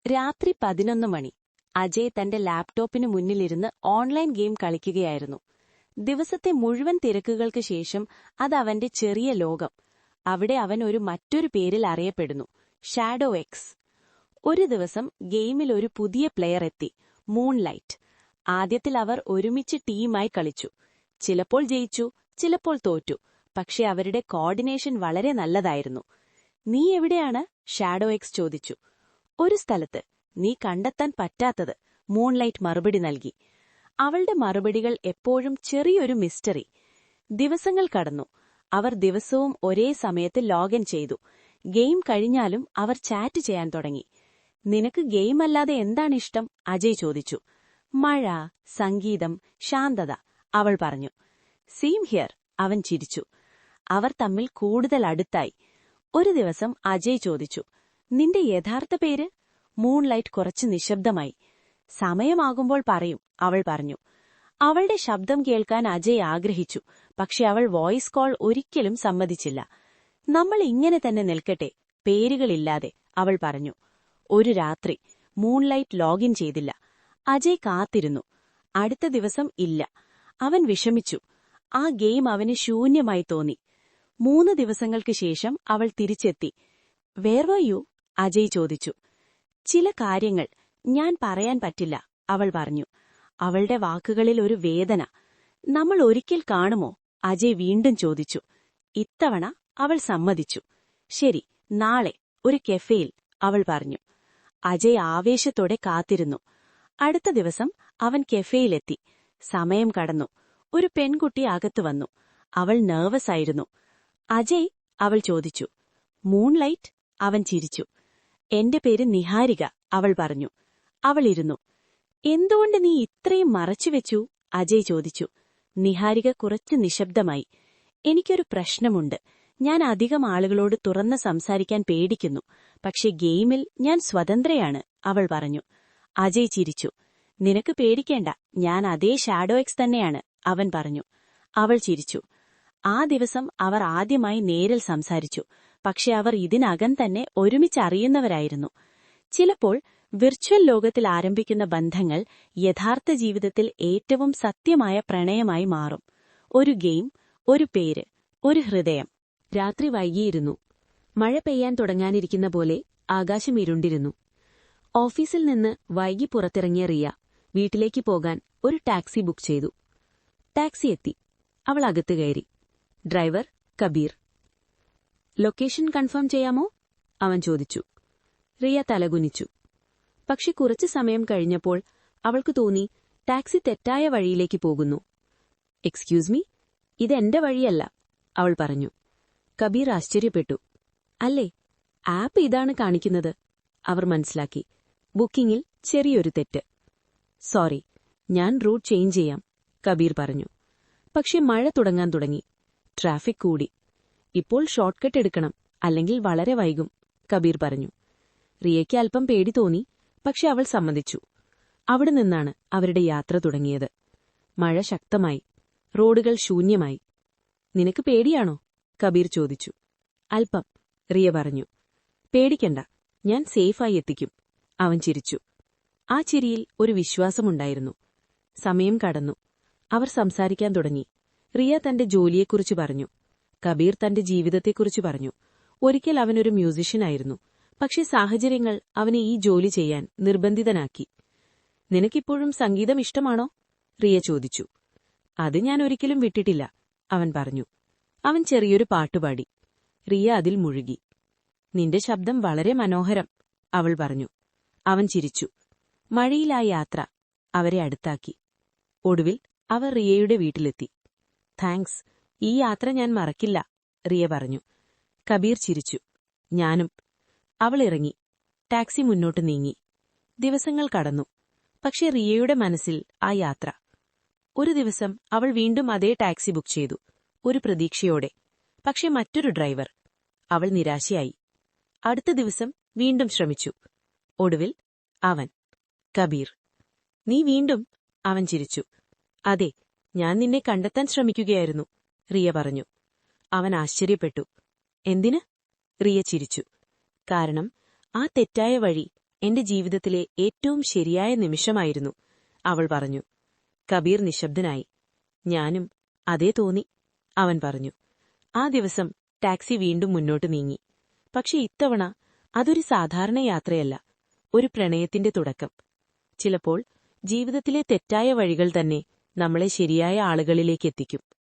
രാത്രി 11 മണി. അജയ് തന്റെ ലാപ്ടോപ്പിന് മുന്നിലിരുന്ന് online game കളിക്കുകയായിരുന്നു. ദിവസത്തെ മുഴുവൻ തിരക്കുകൾക്ക് ശേഷം അതവന്റെ ചെറിയ ലോകം. അവിടെ അവൻ മറ്റൊരു പേരിൽ അറിയപ്പെടുന്നു, ഷാഡോ എക്സ്. ഒരു ദിവസം ഗെയിമിൽ ഒരു പുതിയ പ്ലെയർ എത്തി, മൂൺലൈറ്റ്. ആദ്യത്തിൽ അവർ ഒരുമിച്ച് ടീമായി കളിച്ചു. ചിലപ്പോൾ ജയിച്ചു, ചിലപ്പോൾ തോറ്റു. പക്ഷെ അവരുടെ കോർഡിനേഷൻ വളരെ നല്ലതായിരുന്നു. "നീ എവിടെയാണ്?" ഷാഡോ എക്സ് ചോദിച്ചു. "ഒരു സ്ഥലത്ത്, നീ കണ്ടെത്താൻ പറ്റാത്തത്," മൂൺലൈറ്റ് മറുപടി നൽകി. അവളുടെ മറുപടികൾ എപ്പോഴും ചെറിയൊരു മിസ്റ്ററി. ദിവസങ്ങൾ കടന്നു. അവർ ദിവസവും ഒരേ സമയത്ത് ലോഗിൻ ചെയ്തു. ഗെയിം കഴിഞ്ഞാലും അവർ ചാറ്റ് ചെയ്യാൻ തുടങ്ങി. "നിനക്ക് ഗെയിം അല്ലാതെ എന്താണിഷ്ടം?" അജയ് ചോദിച്ചു. "മഴ, സംഗീതം, ശാന്തത," അവൾ പറഞ്ഞു. "സെയിം ഹിയർ," അവൻ ചിരിച്ചു. അവർ തമ്മിൽ കൂടുതൽ അടുത്തായി. ഒരു ദിവസം അജയ് ചോദിച്ചു, "നിന്റെ യഥാർത്ഥ പേര്?" മൂൺലൈറ്റ് കുറച്ച് നിശബ്ദമായി. "സമയമാകുമ്പോൾ പറയും," അവൾ പറഞ്ഞു. അവളുടെ ശബ്ദം കേൾക്കാൻ അജയ് ആഗ്രഹിച്ചു, പക്ഷെ അവൾ വോയിസ് കോൾ ഒരിക്കലും സമ്മതിച്ചില്ല. "നമ്മൾ ഇങ്ങനെ തന്നെ നിൽക്കട്ടെ, പേരുകളില്ലാതെ," അവൾ പറഞ്ഞു. ഒരു രാത്രി മൂൺലൈറ്റ് ലോഗിൻ ചെയ്തില്ല. അജയ് കാത്തിരുന്നു. അടുത്ത ദിവസം ഇല്ല. അവൻ വിഷമിച്ചു. ആ ഗെയിം അവന് ശൂന്യമായി തോന്നി. 3 ദിവസങ്ങൾക്ക് ശേഷം അവൾ തിരിച്ചെത്തി. "Where were U?" അജയ് ചോദിച്ചു. "ചില കാര്യങ്ങൾ ഞാൻ പറയാൻ പറ്റില്ല," അവൾ പറഞ്ഞു. അവളുടെ വാക്കുകളിൽ ഒരു വേദന. "നമ്മൾ ഒരിക്കൽ കാണുമോ?" അജയ് വീണ്ടും ചോദിച്ചു. ഇത്തവണ അവൾ സമ്മതിച്ചു. "ശരി, നാളെ ഒരു കെഫേയിൽ," അവൾ പറഞ്ഞു. അജയ് ആവേശത്തോടെ കാത്തിരുന്നു. അടുത്ത ദിവസം അവൻ കെഫേയിലെത്തി. സമയം കടന്നു. ഒരു പെൺകുട്ടി അകത്തു വന്നു. അവൾ നെർവസ് ആയിരുന്നു. "അജയ്?" അവൾ ചോദിച്ചു. "മൂൺലൈറ്റ്?" അവൻ ചിരിച്ചു. "എന്റെ പേര് നിഹാരിക," അവൾ പറഞ്ഞു. അവൾ ഇരുന്നു. "എന്തുകൊണ്ട് നീ ഇത്രയും മറച്ചുവെച്ചു?" അജയ് ചോദിച്ചു. നിഹാരിക കുറച്ച് നിശബ്ദമായി. "എനിക്കൊരു പ്രശ്നമുണ്ട്. ഞാൻ അധികം ആളുകളോട് തുറന്ന് സംസാരിക്കാൻ പേടിക്കുന്നു. പക്ഷെ ഗെയിമിൽ ഞാൻ സ്വതന്ത്രയാണ്," അവൾ പറഞ്ഞു. അജയ് ചിരിച്ചു. "നിനക്ക് പേടിക്കേണ്ട, ഞാൻ അതേ ഷാഡോ എക്സ് തന്നെയാണ്," അവൻ പറഞ്ഞു. അവൾ ചിരിച്ചു. ആ ദിവസം അവർ ആദ്യമായി നേരിൽ സംസാരിച്ചു. പക്ഷെ അവർ ഇതിനകം തന്നെ ഒരുമിച്ചറിയുന്നവരായിരുന്നു. ചിലപ്പോൾ വിർച്വൽ ലോകത്തിൽ ആരംഭിക്കുന്ന ബന്ധങ്ങൾ യഥാർത്ഥ ജീവിതത്തിൽ ഏറ്റവും സത്യമായ പ്രണയമായി മാറും. ഒരു ഗെയിം, ഒരു പേര്, ഒരു ഹൃദയം. രാത്രി വൈകിയിരുന്നു. മഴ പെയ്യാൻ തുടങ്ങാനിരിക്കുന്ന പോലെ ആകാശം ഇരുണ്ടിരുന്നു. ഓഫീസിൽ നിന്ന് വൈകി പുറത്തിറങ്ങിയ റിയ വീട്ടിലേക്ക് പോകാൻ ഒരു ടാക്സി ബുക്ക് ചെയ്തു. ടാക്സി എത്തി. അവൾ അകത്ത് കയറി. ഡ്രൈവർ കബീർ. "ലൊക്കേഷൻ കൺഫേം ചെയ്യാമോ?" അവൻ ചോദിച്ചു. റിയ തലകുനിച്ചു. പക്ഷെ കുറച്ചു സമയം കഴിഞ്ഞപ്പോൾ അവൾക്ക് തോന്നി ടാക്സി തെറ്റായ വഴിയിലേക്ക് പോകുന്നു. "എക്സ്ക്യൂസ് മീ, ഇതെന്റെ വഴിയല്ല," അവൾ പറഞ്ഞു. കബീർ ആശ്ചര്യപ്പെട്ടു. "അല്ലേ, ആപ്പ് ഇതാണ് കാണിക്കുന്നത്," അവർ മനസ്സിലാക്കി. ബുക്കിംഗിൽ ചെറിയൊരു തെറ്റ്. "സോറി, ഞാൻ റൂട്ട് ചേഞ്ച് ചെയ്യാം," കബീർ പറഞ്ഞു. പക്ഷെ മഴ തുടങ്ങാൻ തുടങ്ങി. ട്രാഫിക് കൂടി. "ഇപ്പോൾ ഷോർട്ട് കട്ട് എടുക്കണം, അല്ലെങ്കിൽ വളരെ വൈകും," കബീർ പറഞ്ഞു. റിയയ്ക്ക് അല്പം പേടി തോന്നി, പക്ഷെ അവൾ സമ്മതിച്ചു. അവിടെ നിന്നാണ് അവരുടെ യാത്ര തുടങ്ങിയത്. മഴ ശക്തമായി. റോഡുകൾ ശൂന്യമായി. "നിനക്ക് പേടിയാണോ?" കബീർ ചോദിച്ചു. "അല്പം," റിയ പറഞ്ഞു. "പേടിക്കണ്ട, ഞാൻ സേഫായി എത്തിക്കും," അവൻ ചിരിച്ചു. ആ ചിരിയിൽ ഒരു വിശ്വാസമുണ്ടായിരുന്നു. സമയം കടന്നു. അവർ സംസാരിക്കാൻ തുടങ്ങി. റിയ തന്റെ ജോലിയെക്കുറിച്ച് പറഞ്ഞു. കബീർ തന്റെ ജീവിതത്തെക്കുറിച്ച് പറഞ്ഞു. ഒരിക്കൽ അവനൊരു മ്യൂസിഷ്യനായിരുന്നു. പക്ഷേ സാഹചര്യങ്ങൾ അവനെ ഈ ജോലി ചെയ്യാൻ നിർബന്ധിതനാക്കി. "നിനക്കിപ്പോഴും സംഗീതം ഇഷ്ടമാണോ?" റിയ ചോദിച്ചു. "അത് ഞാൻ ഒരിക്കലും വിട്ടിട്ടില്ല," അവൻ പറഞ്ഞു. അവൻ ചെറിയൊരു പാട്ടുപാടി. റിയ അതിൽ മുഴുകി. "നിന്റെ ശബ്ദം വളരെ മനോഹരം," അവൾ പറഞ്ഞു. അവൻ ചിരിച്ചു. മഴയിലാ യാത്ര അവരെ അടുത്താക്കി. ഒടുവിൽ അവർ റിയയുടെ വീട്ടിലെത്തി. "താങ്ക്സ്, ഈ യാത്ര ഞാൻ മറക്കില്ല," റിയ പറഞ്ഞു. കബീർ ചിരിച്ചു. "ഞാനും." അവൾ ഇറങ്ങി. ടാക്സി മുന്നോട്ട് നീങ്ങി. ദിവസങ്ങൾ കടന്നു. പക്ഷെ റിയയുടെ മനസ്സിൽ ആ യാത്ര. ഒരു ദിവസം അവൾ വീണ്ടും അതേ ടാക്സി ബുക്ക് ചെയ്തു, ഒരു പ്രതീക്ഷയോടെ. പക്ഷെ മറ്റൊരു ഡ്രൈവർ. അവൾ നിരാശയായി. അടുത്ത ദിവസം വീണ്ടും ശ്രമിച്ചു. ഒടുവിൽ അവൻ, കബീർ. "നീ വീണ്ടും?" അവൻ ചിരിച്ചു. "അതെ, ഞാൻ നിന്നെ കണ്ടെത്താൻ ശ്രമിക്കുകയായിരുന്നു," റിയ പറഞ്ഞു. അവൻ ആശ്ചര്യപ്പെട്ടു. "എന്തിന്?" റിയ ചിരിച്ചു. "കാരണം ആ തെറ്റായ വഴി എന്റെ ജീവിതത്തിലെ ഏറ്റവും ശരിയായ നിമിഷമായിരുന്നു, അവൾ പറഞ്ഞു. കബീർ നിശബ്ദനായി. ഞാനും അതേ തോന്നി, അവൻ പറഞ്ഞു. ആ ദിവസം ടാക്സി വീണ്ടും മുന്നോട്ട് നീങ്ങി. പക്ഷെ ഇത്തവണ അതൊരു സാധാരണ യാത്രയല്ല, ഒരു പ്രണയത്തിന്റെ തുടക്കം. ചിലപ്പോൾ ജീവിതത്തിലെ തെറ്റായ വഴികൾ തന്നെ നമ്മളെ ശരിയായ ആളുകളിലേക്കെത്തിക്കും.